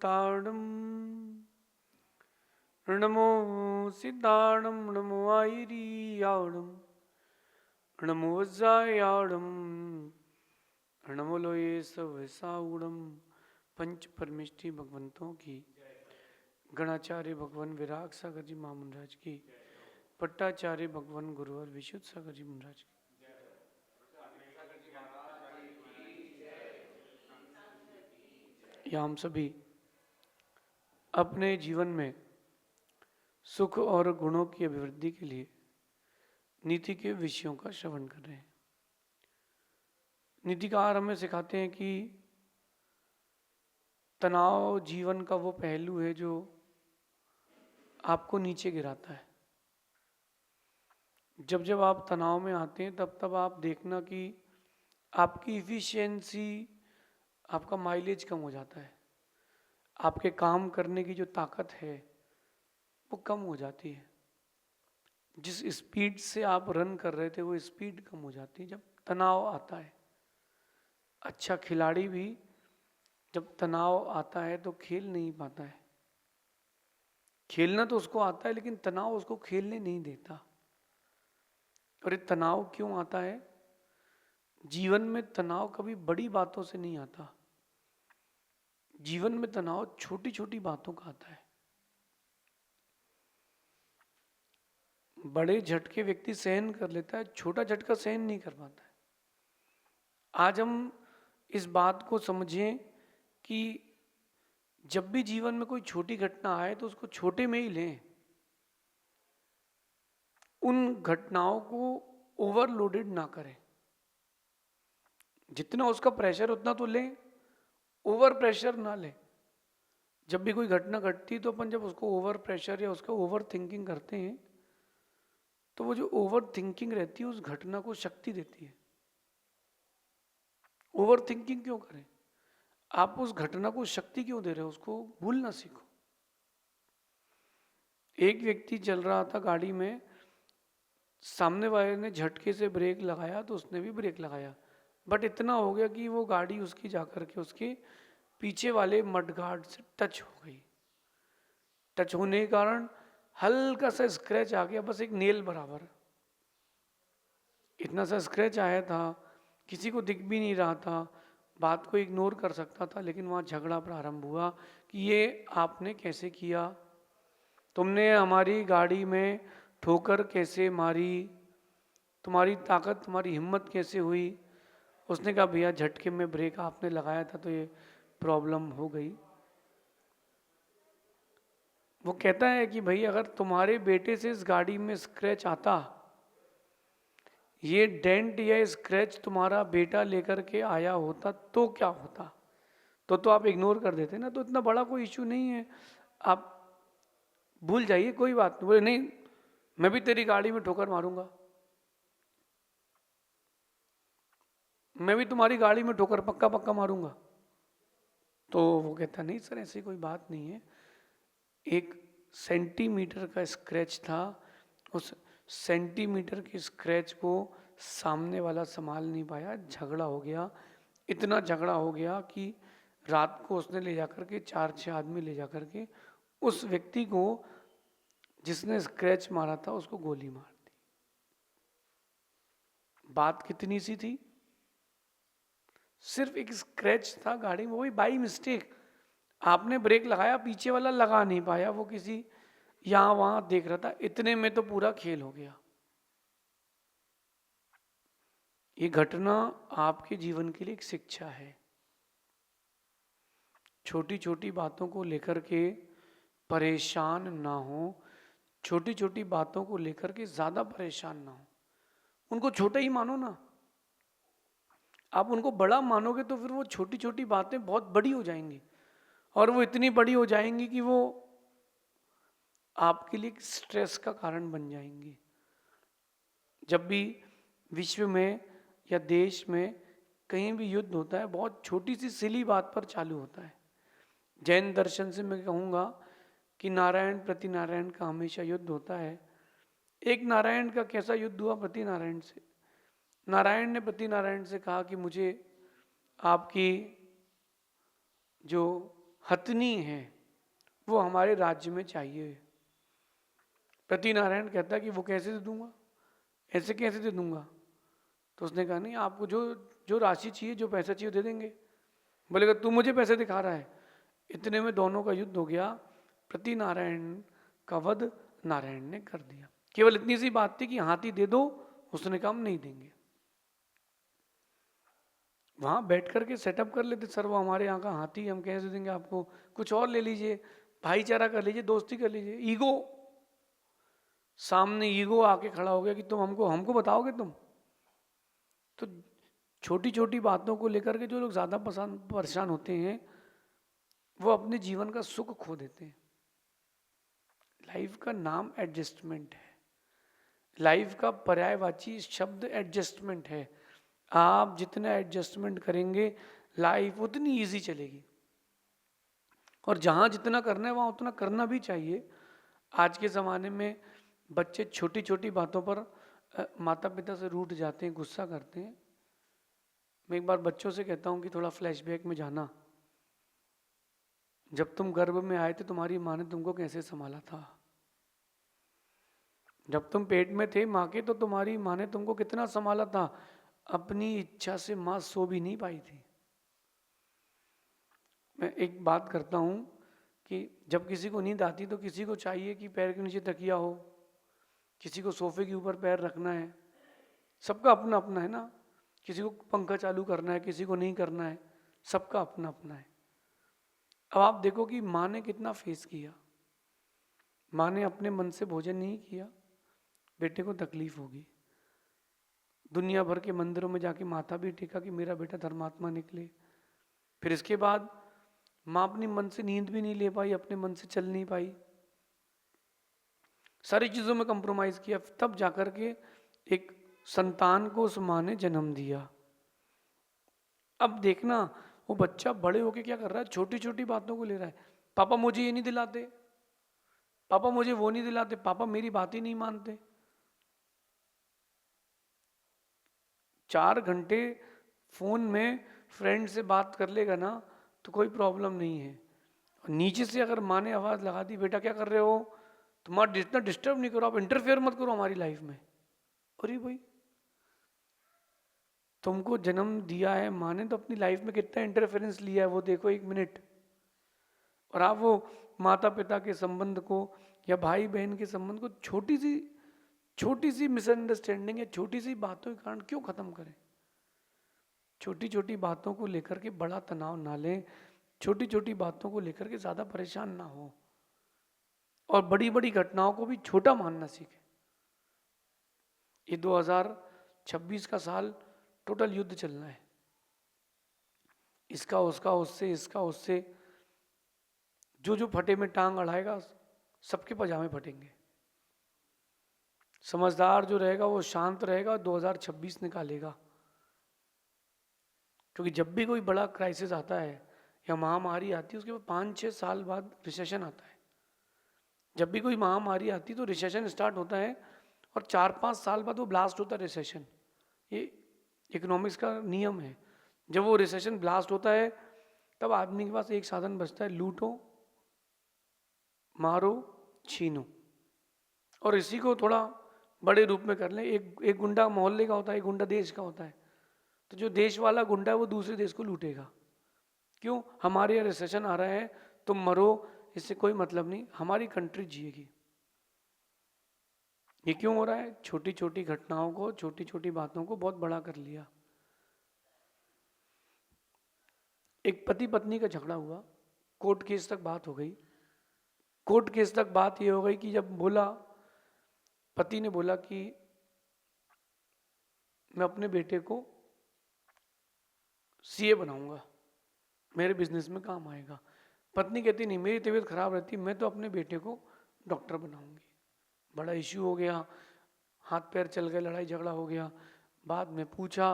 ताड़म, नमो सिद्धाणम, नमो आयरियाणम, नमो वज्रायाणम, नमो लोये सवसाउड़म। पंच परमिष्टि भगवंतों की, गणाचार्य भगवान विराग सागर जी महामंडराज की, पट्टाचार्य भगवान गुरुवर विशुद्ध सागर जी महाराज की, या हम सभी अपने जीवन में सुख और गुणों की अभिवृद्धि के लिए नीति के विषयों का श्रवण कर रहे हैं। नीतिकार हमें सिखाते हैं कि तनाव जीवन का वो पहलू है जो आपको नीचे गिराता है। जब जब आप तनाव में आते हैं तब तब आप देखना कि आपकी इफिशियंसी, आपका माइलेज कम हो जाता है, आपके काम करने की जो ताकत है वो कम हो जाती है। जिस स्पीड से आप रन कर रहे थे वो स्पीड कम हो जाती है जब तनाव आता है। अच्छा खिलाड़ी भी जब तनाव आता है तो खेल नहीं पाता है। खेलना तो उसको आता है लेकिन तनाव उसको खेलने नहीं देता। और ये तनाव क्यों आता है? जीवन में तनाव कभी बड़ी बातों से नहीं आता। जीवन में तनाव छोटी छोटी बातों का आता है। बड़े झटके व्यक्ति सहन कर लेता है, छोटा झटका सहन नहीं कर पाता है। आज हम इस बात को समझें कि जब भी जीवन में कोई छोटी घटना आए तो उसको छोटे में ही लें। उन घटनाओं को ओवरलोडेड ना करें। जितना उसका प्रेशर उतना तो लें, ओवर प्रेशर ना लें। जब भी कोई घटना घटती तो अपन जब उसको ओवर प्रेशर या उसका ओवर थिंकिंग करते हैं तो वो जो ओवर थिंकिंग रहती है उस घटना को शक्ति देती है। ओवर थिंकिंग क्यों करें? आप उस घटना को शक्ति क्यों दे रहे हो? उसको भूलना सीखो। एक व्यक्ति चल रहा था गाड़ी में, सामने वाले ने झटके से ब्रेक लगाया तो उसने भी ब्रेक लगाया, बट इतना हो गया कि वो गाड़ी उसकी जाकर के उसके पीछे वाले मडगार्ड से टच हो गई। टच होने के कारण हल्का सा स्क्रैच आ गया, बस एक नेल बराबर। इतना सा स्क्रैच आया था, किसी को दिख भी नहीं रहा था, बात को इग्नोर कर सकता था, लेकिन वहाँ झगड़ा प्रारंभ हुआ कि ये आपने कैसे किया, तुमने हमारी गाड़ी में ठोकर कैसे मारी, तुम्हारी ताकत, तुम्हारी हिम्मत कैसे हुई। उसने कहा भैया झटके में ब्रेक आपने लगाया था तो ये प्रॉब्लम हो गई। वो कहता है कि भाई अगर तुम्हारे बेटे से इस गाड़ी में स्क्रैच आता, ये डेंट या स्क्रैच तुम्हारा बेटा लेकर के आया होता तो क्या होता? तो आप इग्नोर कर देते ना, तो इतना बड़ा कोई इशू नहीं है, आप भूल जाइए, कोई बात नहीं। बोले नहीं, मैं भी तेरी गाड़ी में ठोकर मारूंगा, मैं भी तुम्हारी गाड़ी में ठोकर पक्का पक्का मारूंगा। तो वो कहता नहीं सर ऐसी कोई बात नहीं है, 1 सेंटीमीटर का स्क्रैच था, उस सेंटीमीटर के स्क्रैच को सामने वाला संभाल नहीं पाया, झगड़ा हो गया। इतना झगड़ा हो गया कि रात को उसने ले जाकर के 4-6 आदमी ले जाकर के उस व्यक्ति को जिसने स्क्रैच मारा था उसको गोली मार दी। बात कितनी सी थी, सिर्फ एक स्क्रैच था गाड़ी में, वो भी बाई मिस्टेक। आपने ब्रेक लगाया, पीछे वाला लगा नहीं पाया, वो किसी यहां वहां देख रहा था, इतने में तो पूरा खेल हो गया। ये घटना आपके जीवन के लिए एक शिक्षा है। छोटी छोटी बातों को लेकर के परेशान ना हो, छोटी छोटी बातों को लेकर के ज्यादा परेशान ना हो, उनको छोटा ही मानो ना। आप उनको बड़ा मानोगे तो फिर वो छोटी छोटी बातें बहुत बड़ी हो जाएंगी, और वो इतनी बड़ी हो जाएंगी कि वो आपके लिए स्ट्रेस का कारण बन जाएंगी। जब भी विश्व में या देश में कहीं भी युद्ध होता है, बहुत छोटी सी सिली बात पर चालू होता है। जैन दर्शन से मैं कहूँगा कि नारायण प्रति नारायण का हमेशा युद्ध होता है। एक नारायण का कैसा युद्ध हुआ प्रति नारायण से? नारायण ने प्रति नारायण से कहा कि मुझे आपकी जो हथनी है वो हमारे राज्य में चाहिए। प्रतिनारायण कहता है कि वो कैसे दे दूंगा, ऐसे कैसे दे दूंगा? तो उसने कहा नहीं, आपको जो जो राशि चाहिए, जो पैसा चाहिए दे देंगे। बोलेगा तू मुझे पैसे दिखा रहा है। इतने में दोनों का युद्ध हो गया। प्रतिनारायण का वध नारायण ने कर दिया। केवल इतनी सी बात थी कि हाथी दे दो, उसने कहा हम नहीं देंगे। वहां बैठ करके सेटअप कर लेते, सर वो हमारे यहाँ का हाथी, हम कैसे देंगे आपको, कुछ और ले लीजिए, भाईचारा कर लीजिए, दोस्ती कर लीजिए। ईगो, सामने ईगो आके खड़ा हो गया कि तुम हमको हमको बताओगे तुम। तो छोटी छोटी बातों को लेकर के जो लोग ज्यादा परेशान होते हैं वो अपने जीवन का सुख खो देते हैं। लाइफ का नाम एडजस्टमेंट है, लाइफ का पर्यायवाची शब्द एडजस्टमेंट है। आप जितना एडजस्टमेंट करेंगे लाइफ उतनी इजी चलेगी। और जहां जितना करना है वहां उतना करना भी चाहिए। आज के ज़माने में बच्चे छोटी छोटी बातों पर माता पिता से रूठ जाते हैं, गुस्सा करते हैं। मैं एक बार बच्चों से कहता हूँ कि थोड़ा फ्लैशबैक में जाना, जब तुम गर्भ में आए थे तुम्हारी माँ ने तुमको कैसे संभाला था? जब तुम पेट में थे माँ के तो तुम्हारी माँ ने तुमको कितना संभाला था? अपनी इच्छा से माँ सो भी नहीं पाई थी। मैं एक बात करता हूँ कि जब किसी को नींद आती तो किसी को चाहिए कि पैर के नीचे तकिया हो, किसी को सोफे के ऊपर पैर रखना है, सबका अपना अपना है ना। किसी को पंखा चालू करना है, किसी को नहीं करना है, सबका अपना अपना है। अब आप देखो कि माँ ने कितना फेस किया। माँ ने अपने मन से भोजन नहीं किया, बेटे को तकलीफ होगी। दुनिया भर के मंदिरों में जाके माथा भी टेका कि मेरा बेटा धर्मात्मा निकले। फिर इसके बाद माँ अपनी मन से नींद भी नहीं ले पाई, अपने मन से चल नहीं पाई, सारी चीजों में कंप्रोमाइज किया, तब जाकर के एक संतान को उस माँ ने जन्म दिया। अब देखना वो बच्चा बड़े होके क्या कर रहा है, छोटी छोटी बातों को ले रहा है। पापा मुझे ये नहीं दिलाते, पापा मुझे वो नहीं दिलाते, पापा मेरी बात ही नहीं मानते। 4 घंटे फोन में फ्रेंड से बात कर लेगा ना तो कोई प्रॉब्लम नहीं है। नीचे से अगर माँ ने आवाज लगा दी, बेटा क्या कर रहे हो, तुम्हारा जितना डिस्टर्ब नहीं करो, आप इंटरफेयर मत करो हमारी लाइफ में। अरे भाई, तुमको जन्म दिया है माँ ने तो अपनी लाइफ में कितना इंटरफेरेंस लिया है वो देखो 1 मिनट। और आप वो माता पिता के संबंध को या भाई बहन के संबंध को छोटी सी मिसअंडरस्टैंडिंग या छोटी सी बातों के कारण क्यों खत्म करें? छोटी छोटी बातों को लेकर के बड़ा तनाव ना लें, छोटी छोटी बातों को लेकर के ज्यादा परेशान ना हो, और बड़ी बड़ी घटनाओं को भी छोटा मानना सीखें। ये 2026 का साल टोटल युद्ध चलना है, इसका उसका उससे, इसका उससे। जो फटे में टांग अड़ाएगा सबके पजामे फटेंगे। समझदार जो रहेगा वो शांत रहेगा, 2026 निकालेगा। क्योंकि जब भी कोई बड़ा क्राइसिस आता है या महामारी आती है उसके बाद 5-6 साल बाद रिसेशन आता है। जब भी कोई महामारी आती है तो रिसेशन स्टार्ट होता है और 4-5 साल बाद वो ब्लास्ट होता है रिसेशन। ये इकोनॉमिक्स का नियम है। जब वो रिसेशन ब्लास्ट होता है तब आदमी के पास एक साधन बचता है, लूटो मारो छीनो। और इसी को थोड़ा बड़े रूप में कर लें, एक गुंडा मोहल्ले का होता है, एक गुंडा देश का होता है। तो जो देश वाला गुंडा है वो दूसरे देश को लूटेगा। क्यों? हमारे यहाँ रिसेशन आ रहा है, तुम मरो, इससे कोई मतलब नहीं, हमारी कंट्री जिएगी। ये क्यों हो रहा है? छोटी छोटी घटनाओं को, छोटी छोटी बातों को बहुत बड़ा कर लिया। एक पति पत्नी का झगड़ा हुआ, कोर्ट केस तक बात हो गई। कोर्ट केस तक बात ये हो गई कि जब बोला, पति ने बोला कि मैं अपने बेटे को सीए बनाऊंगा, मेरे बिजनेस में काम आएगा। पत्नी कहती नहीं, मेरी तबीयत खराब रहती, मैं तो अपने बेटे को डॉक्टर बनाऊंगी। बड़ा इश्यू हो गया, हाथ पैर चल गए, लड़ाई झगड़ा हो गया। बाद में पूछा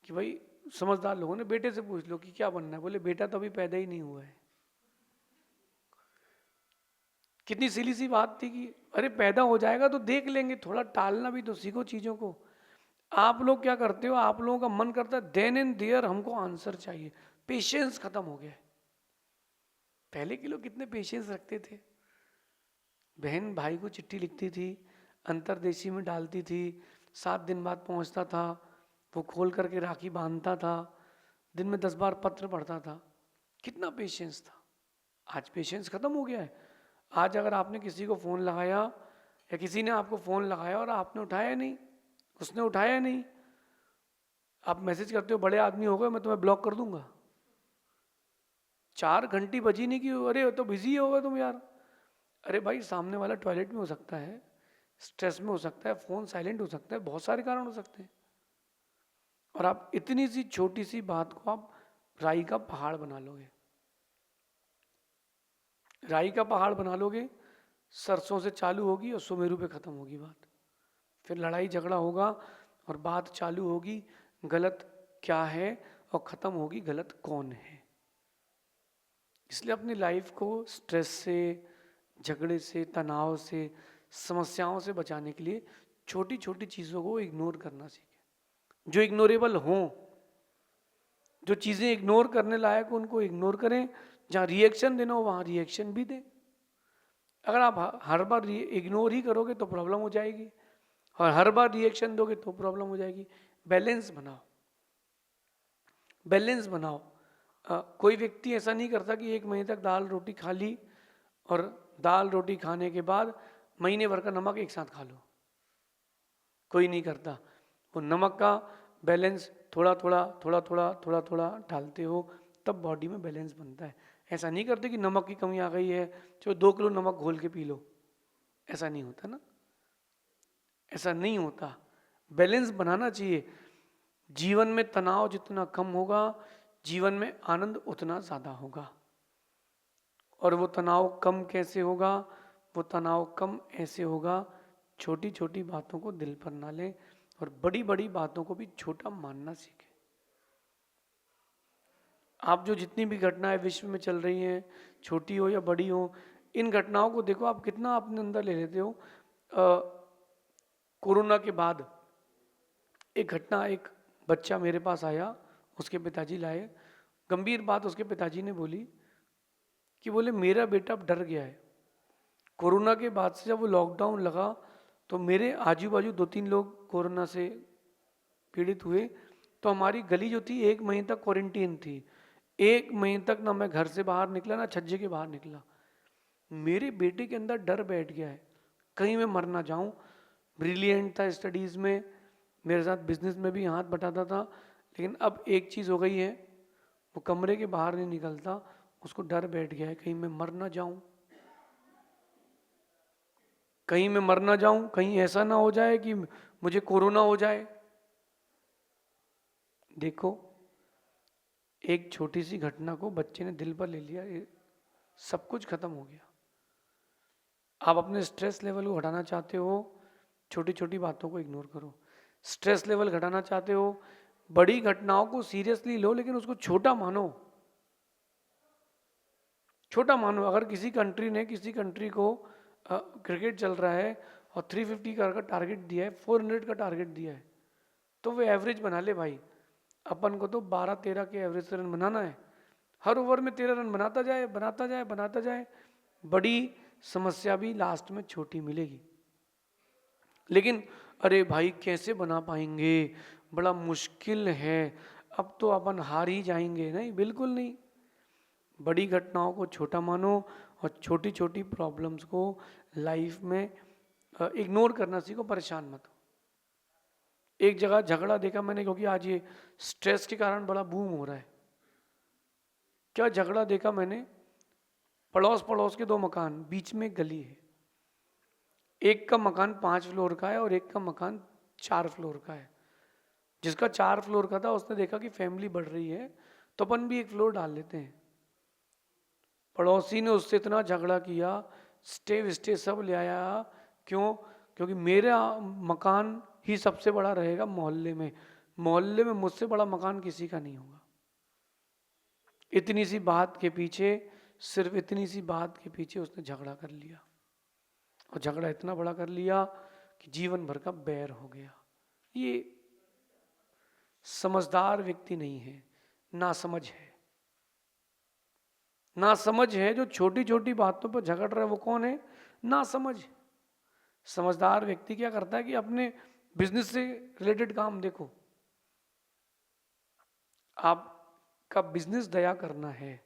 कि भाई, समझदार लोगों ने, बेटे से पूछ लो कि क्या बनना है। बोले बेटा तो अभी पैदा ही नहीं हुआ है। कितनी सिली सी बात थी कि अरे पैदा हो जाएगा तो देख लेंगे, थोड़ा टालना भी तो सीखो चीजों को। आप लोग क्या करते हो, आप लोगों का मन करता है देन एंड देयर हमको आंसर चाहिए, पेशेंस खत्म हो गया है। पहले के लोग कितने पेशेंस रखते थे। बहन भाई को चिट्ठी लिखती थी, अंतरदेशी में डालती थी, 7 दिन बाद पहुंचता था, वो खोल करके राखी बांधता था, दिन में 10 बार पत्र पढ़ता था। कितना पेशेंस था। आज पेशेंस खत्म हो गया है। आज अगर आपने किसी को फोन लगाया या किसी ने आपको फोन लगाया और आपने उठाया नहीं, उसने उठाया नहीं, आप मैसेज करते हो बड़े आदमी हो गए मैं तुम्हें ब्लॉक कर दूंगा। 4 घंटी बजी नहीं कि अरे तो बिजी होगा तुम यार। अरे भाई सामने वाला टॉयलेट में हो सकता है, स्ट्रेस में हो सकता है, फोन साइलेंट हो सकता है, बहुत सारे कारण हो सकते हैं। और आप इतनी सी छोटी सी बात को आप राई का पहाड़ बना लोगे। राई का पहाड़ बना लोगे, सरसों से चालू होगी और सुमेरु पे खत्म होगी बात। फिर लड़ाई झगड़ा होगा और बात चालू होगी गलत क्या है और खत्म होगी गलत कौन है। इसलिए अपनी लाइफ को स्ट्रेस से, झगड़े से, तनाव से, समस्याओं से बचाने के लिए छोटी छोटी चीज़ों को इग्नोर करना सीखें। जो इग्नोरेबल हों, जो चीज़ें इग्नोर करने लायक उनको इग्नोर करें। जहाँ रिएक्शन देना हो वहाँ रिएक्शन भी दें। अगर आप हर बार इग्नोर ही करोगे तो प्रॉब्लम हो जाएगी, और हर बार रिएक्शन दोगे तो प्रॉब्लम हो जाएगी। बैलेंस बनाओ, बैलेंस बनाओ। कोई व्यक्ति ऐसा नहीं करता कि 1 महीने तक दाल रोटी खा ली और दाल रोटी खाने के बाद महीने भर का नमक एक साथ खा लो। कोई नहीं करता। वो नमक का बैलेंस थोड़ा थोड़ा थोड़ा थोड़ा थोड़ा थोड़ा डालते हो तब बॉडी में बैलेंस बनता है। ऐसा नहीं करते कि नमक की कमी आ गई है चलो 2 किलो नमक घोल के पी लो। ऐसा नहीं होता ना, ऐसा नहीं होता। बैलेंस बनाना चाहिए। जीवन में तनाव जितना कम होगा, जीवन में आनंद उतना ज़्यादा होगा। और वो तनाव कम कैसे होगा? वो तनाव कम ऐसे होगा, छोटी छोटी बातों को दिल पर ना लें और बड़ी बड़ी बातों को भी छोटा मानना सीखें। आप जो जितनी भी घटनाएं विश्व में चल रही हैं, छोटी हो या बड़ी हो, इन घटनाओं को देखो आप कितना अपने अंदर ले लेते हो। कोरोना के बाद एक घटना, एक बच्चा मेरे पास आया, उसके पिताजी लाए। गंभीर बात उसके पिताजी ने बोली कि बोले मेरा बेटा अब डर गया है। कोरोना के बाद से जब वो लॉकडाउन लगा तो मेरे आजू बाजू 2-3 लोग कोरोना से पीड़ित हुए, तो हमारी गली जो थी 1 महीने तक क्वारंटीन थी। 1 महीने तक ना मैं घर से बाहर निकला ना छज्जे के बाहर निकला। मेरे बेटे के अंदर डर बैठ गया है, कहीं मैं मर ना जाऊं। ब्रिलियंट था स्टडीज़ में, मेरे साथ बिजनेस में भी हाथ बटाता था, लेकिन अब एक चीज़ हो गई है, वो कमरे के बाहर नहीं निकलता। उसको डर बैठ गया है कहीं मैं मर ना जाऊं, कहीं मैं मर ना जाऊं, कहीं ऐसा ना हो जाए कि मुझे कोरोना हो जाए। देखो, एक छोटी सी घटना को बच्चे ने दिल पर ले लिया, सब कुछ खत्म हो गया। आप अपने स्ट्रेस लेवल को घटाना चाहते हो, छोटी छोटी बातों को इग्नोर करो। स्ट्रेस लेवल घटाना चाहते हो, बड़ी घटनाओं को सीरियसली लो लेकिन उसको छोटा मानो। छोटा मानो। अगर किसी कंट्री ने किसी कंट्री को क्रिकेट चल रहा है और 350 का टारगेट दिया है, 400 का टारगेट दिया है, तो वो एवरेज बना ले भाई। अपन को तो 12-13 के एवरेज से रन बनाना है। हर ओवर में 13 रन बनाता जाए बनाता जाए बनाता जाए, बड़ी समस्या भी लास्ट में छोटी मिलेगी। लेकिन अरे भाई कैसे बना पाएंगे, बड़ा मुश्किल है, अब तो अपन हार ही जाएंगे, नहीं, बिल्कुल नहीं। बड़ी घटनाओं को छोटा मानो और छोटी छोटी प्रॉब्लम्स को लाइफ में इग्नोर करना सीखो, परेशान मत हो। एक जगह झगड़ा देखा मैंने, क्योंकि आज ये स्ट्रेस के कारण बड़ा बूम हो रहा है। क्या झगड़ा देखा मैंने, पड़ोस पड़ोस के 2 मकान, बीच में गली है। एक का मकान 5 फ्लोर का है और एक का मकान 4 फ्लोर का है। जिसका 4 फ्लोर का था उसने देखा कि फैमिली बढ़ रही है तो अपन भी 1 फ्लोर डाल लेते हैं। पड़ोसी ने उससे इतना झगड़ा किया, स्टे विस्टे सब ले आया। क्यों? क्योंकि मेरा मकान ही सबसे बड़ा रहेगा मोहल्ले में, मोहल्ले में मुझसे बड़ा मकान किसी का नहीं होगा। इतनी सी बात के पीछे, सिर्फ इतनी सी बात के पीछे उसने झगड़ा कर लिया, और झगड़ा इतना बड़ा कर लिया कि जीवन भर का बैर हो गया। ये समझदार व्यक्ति नहीं है, नासमझ है। ना समझ है, जो छोटी छोटी बातों पर झगड़ रहा है वो कौन है? ना समझ। समझदार व्यक्ति क्या करता है कि अपने बिजनेस से रिलेटेड काम देखो। आपका बिजनेस दया करना है,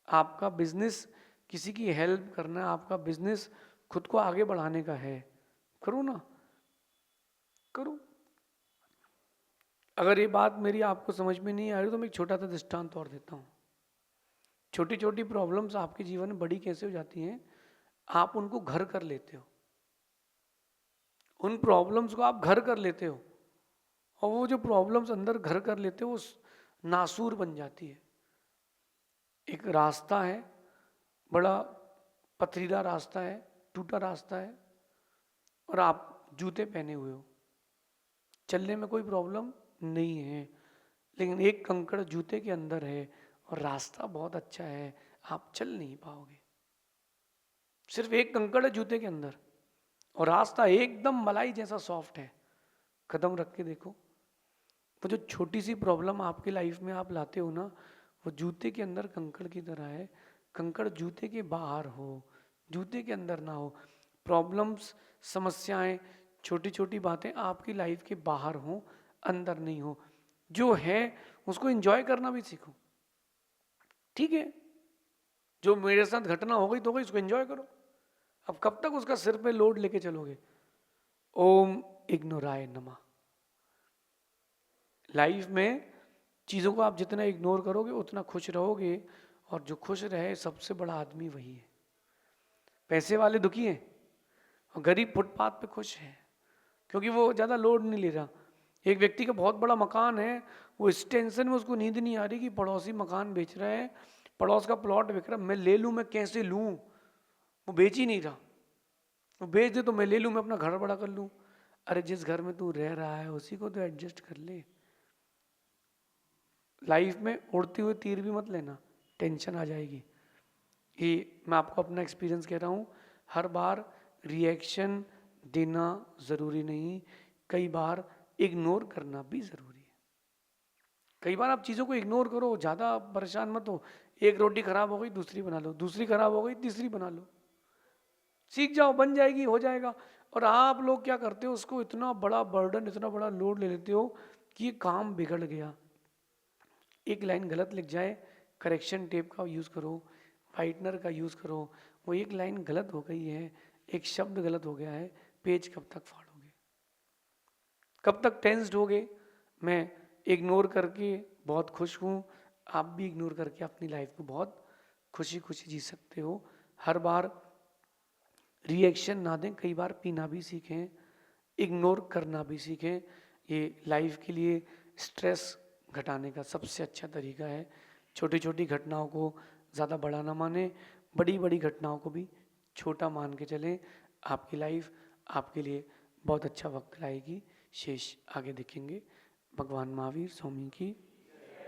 आपका बिजनेस किसी की हेल्प करना है, आपका बिजनेस खुद को आगे बढ़ाने का है, करो ना, करो। अगर ये बात मेरी आपको समझ में नहीं आ रही तो मैं एक छोटा सा दृष्टांत और देता हूँ। छोटी छोटी प्रॉब्लम्स आपके जीवन में बड़ी कैसे हो जाती हैं? आप उनको घर कर लेते हो, उन प्रॉब्लम्स को आप घर कर लेते हो, और वो जो प्रॉब्लम्स अंदर घर कर लेते हो वो नासूर बन जाती है। एक रास्ता है, बड़ा पथरीला रास्ता है, टूटा रास्ता है, और आप जूते पहने हुए हो, चलने में कोई प्रॉब्लम नहीं है, लेकिन एक कंकड़ जूते के अंदर है और रास्ता बहुत अच्छा है, आप चल नहीं पाओगे। सिर्फ एक कंकड़ है जूते के अंदर और रास्ता एकदम मलाई जैसा सॉफ्ट है। कदम रख के देखो, वो जो छोटी सी प्रॉब्लम आपकी लाइफ में आप लाते हो ना, वो जूते के अंदर कंकड़ की तरह है। कंकड़ जूते के बाहर हो, जूते के अंदर ना हो। प्रॉब्लम्स, समस्याएं, छोटी छोटी बातें आपकी लाइफ के बाहर हो, अंदर नहीं हो। जो है उसको एंजॉय करना भी सीखो। ठीक है, जो मेरे साथ घटना हो गई तो गई, उसको एंजॉय करो। अब कब तक उसका सिर पे लोड लेके चलोगे? ओम इग्नोराय नमः। लाइफ में चीज़ों को आप जितना इग्नोर करोगे उतना खुश रहोगे, और जो खुश रहे सबसे बड़ा आदमी वही है। पैसे वाले दुखी हैं और गरीब फुटपाथ पे खुश है, क्योंकि वो ज़्यादा लोड नहीं ले रहा। एक व्यक्ति का बहुत बड़ा मकान है, वो इस टेंशन में उसको नींद नहीं आ रही कि पड़ोसी मकान बेच रहा है, पड़ोस का प्लॉट बिक रहा, मैं ले लूँ, मैं कैसे लूँ। वो बेच ही नहीं रहा, वो बेच दे तो मैं ले लूँ, मैं अपना घर बड़ा कर लूँ। अरे जिस घर में तू रह रहा है उसी को तो एडजस्ट कर ले। लाइफ में उड़ती हुई तीर भी मत लेना, टेंशन आ जाएगी। ये मैं आपको अपना एक्सपीरियंस कह रहा हूँ। हर बार रिएक्शन देना ज़रूरी नहीं, कई बार इग्नोर करना भी ज़रूरी है। कई बार आप चीज़ों को इग्नोर करो, ज़्यादा परेशान मत हो। एक रोटी खराब हो गई दूसरी बना लो, दूसरी खराब हो गई तीसरी बना लो, सीख जाओ, बन जाएगी, हो जाएगा। और आप लोग क्या करते हो, उसको इतना बड़ा बर्डन, इतना बड़ा लोड ले लेते हो कि ये काम बिगड़ गया। एक लाइन गलत लिख जाए, करेक्शन टेप का यूज़ करो, वाइटनर का यूज़ करो। वो एक लाइन गलत हो गई है, एक शब्द गलत हो गया है, पेज कब तक फाड़ोगे, कब तक टेंस्ड होगे? मैं इग्नोर करके बहुत खुश हूँ, आप भी इग्नोर करके अपनी लाइफ को बहुत खुशी खुशी जी सकते हो। हर बार रिएक्शन ना दें, कई बार पीना भी सीखें, इग्नोर करना भी सीखें। ये लाइफ के लिए स्ट्रेस घटाने का सबसे अच्छा तरीका है। छोटी छोटी घटनाओं को ज़्यादा बड़ा ना माने, बड़ी बड़ी घटनाओं को भी छोटा मान के चलें। आपकी लाइफ आपके लिए बहुत अच्छा वक्त लाएगी। शेष आगे देखेंगे। भगवान महावीर स्वामी की